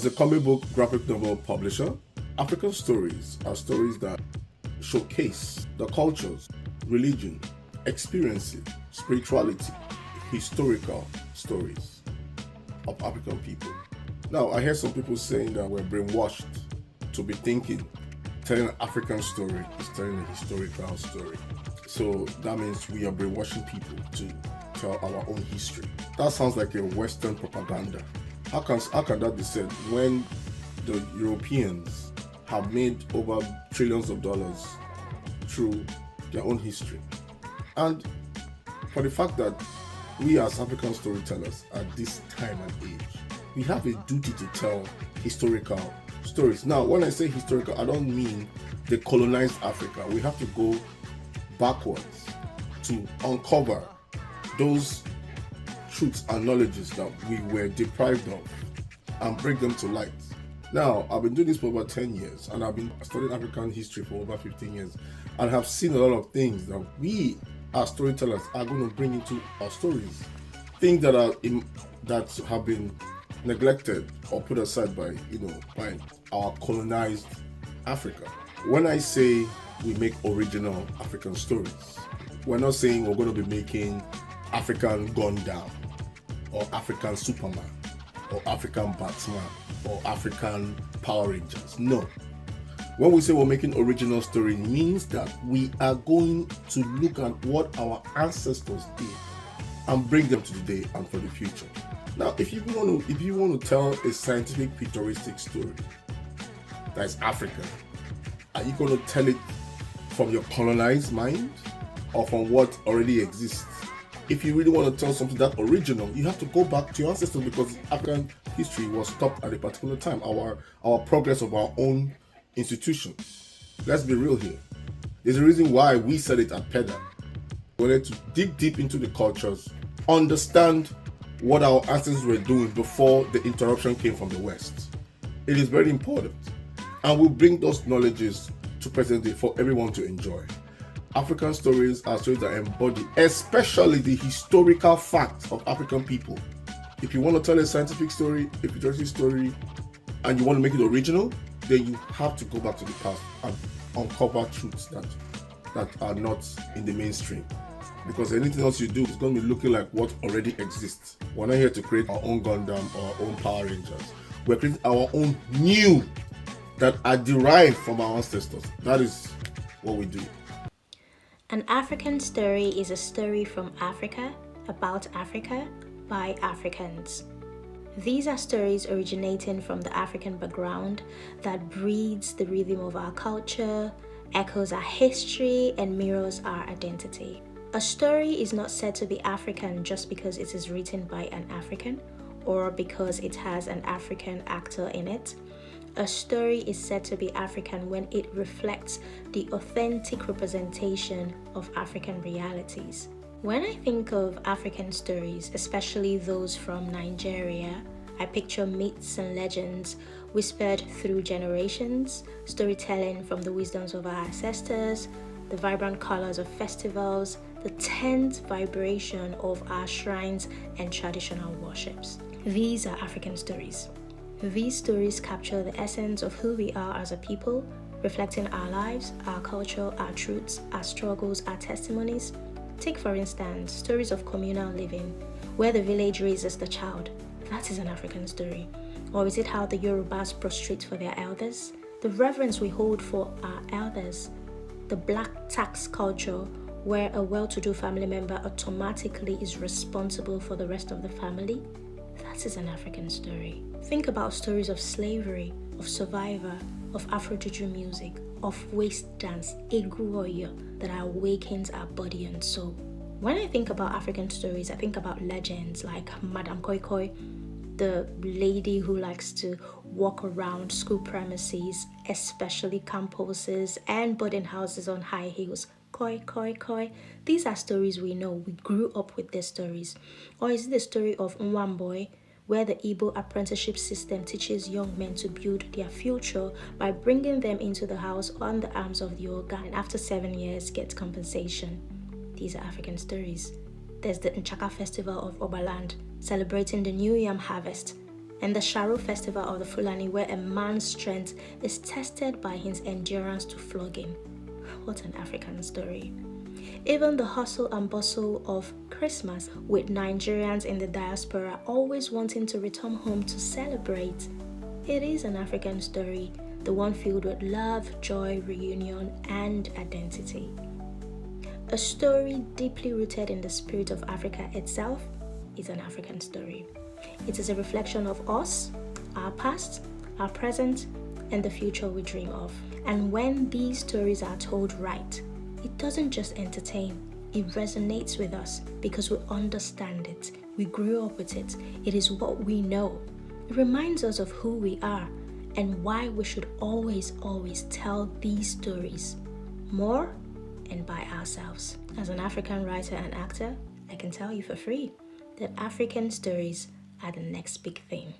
As a comic book graphic novel publisher, African stories are stories that showcase the cultures, religion, experiences, spirituality, historical stories of African people. Now, I hear some people saying that we're brainwashed to be thinking telling an African story is telling a historical story. So that means we are brainwashing people to tell our own history. That sounds like a Western propaganda. How can that be said when the Europeans have made over trillions of dollars through their own history? And for the fact that we as African storytellers at this time and age, we have a duty to tell historical stories. Now, when I say historical, I don't mean they colonized Africa. We have to go backwards to uncover those truths and knowledges that we were deprived of and bring them to light. Now, I've been doing this for over 10 years and I've been studying African history for over 15 years and have seen a lot of things that we as storytellers are going to bring into our stories. Things that have been neglected or put aside by our colonized Africa. When I say we make original African stories, we're not saying we're going to be making African Gundam or African Superman or African Batman or African Power Rangers. No. When we say we're making original story, it means that we are going to look at what our ancestors did and bring them to today and for the future. Now, if you want to tell a scientific futuristic story that is African, are you going to tell it from your colonized mind or from what already exists? If you really want to tell something that original, you have to go back to your ancestors because African history was stopped at a particular time. Our progress of our own institutions. Let's be real here. There's a reason why we said it at PEDA. We wanted to dig deep into the cultures, understand what our ancestors were doing before the interruption came from the West. It is very important. And we'll bring those knowledges to present day for everyone to enjoy. African stories are stories that embody, especially the historical facts of African people. If you want to tell a scientific story, a futuristic story, and you want to make it original, then you have to go back to the past and uncover truths that are not in the mainstream. Because anything else you do is going to be looking like what already exists. We're not here to create our own Gundam or our own Power Rangers. We're creating our own new that are derived from our ancestors. That is what we do. An African story is a story from Africa, about Africa, by Africans. These are stories originating from the African background that breathes the rhythm of our culture, echoes our history, and mirrors our identity. A story is not said to be African just because it is written by an African or because it has an African actor in it. A story is said to be African when it reflects the authentic representation of African realities. When I think of African stories, especially those from Nigeria, I picture myths and legends whispered through generations, storytelling from the wisdoms of our ancestors, the vibrant colors of festivals, the tense vibration of our shrines and traditional worships. These are African stories. These stories capture the essence of who we are as a people, reflecting our lives, our culture, our truths, our struggles, our testimonies. Take, for instance, stories of communal living, where the village raises the child. That is an African story. Or is it how the Yorubas prostrate for their elders? The reverence we hold for our elders. The black tax culture, where a well-to-do family member automatically is responsible for the rest of the family. That is an African story. Think about stories of slavery, of survivor, of Afro-Juju music, of waist dance, Egwu that awakens our body and soul. When I think about African stories, I think about legends like Madame Koi Koi, the lady who likes to walk around school premises, especially campuses and boarding houses on high heels. Koi, koi, koi. These are stories we know. We grew up with these stories. Or is it the story of Nwamboy, where the Igbo apprenticeship system teaches young men to build their future by bringing them into the house on the arms of the Oga, and after 7 years get compensation. These are African stories. There's the Nchaka festival of Oberland, celebrating the new yam harvest. and the Sharo festival of the Fulani, where a man's strength is tested by his endurance to flogging. What an African story. Even the hustle and bustle of Christmas, with Nigerians in the diaspora always wanting to return home to celebrate. It is an African story, the one filled with love, joy, reunion, and identity. A story deeply rooted in the spirit of Africa itself is an African story. It is a reflection of us, our past, our present, and the future we dream of. And when these stories are told right, it doesn't just entertain, it resonates with us because we understand it, we grew up with it, it is what we know. It reminds us of who we are and why we should always tell these stories more and by ourselves. As an African writer and actor, I can tell you for free that African stories are the next big thing.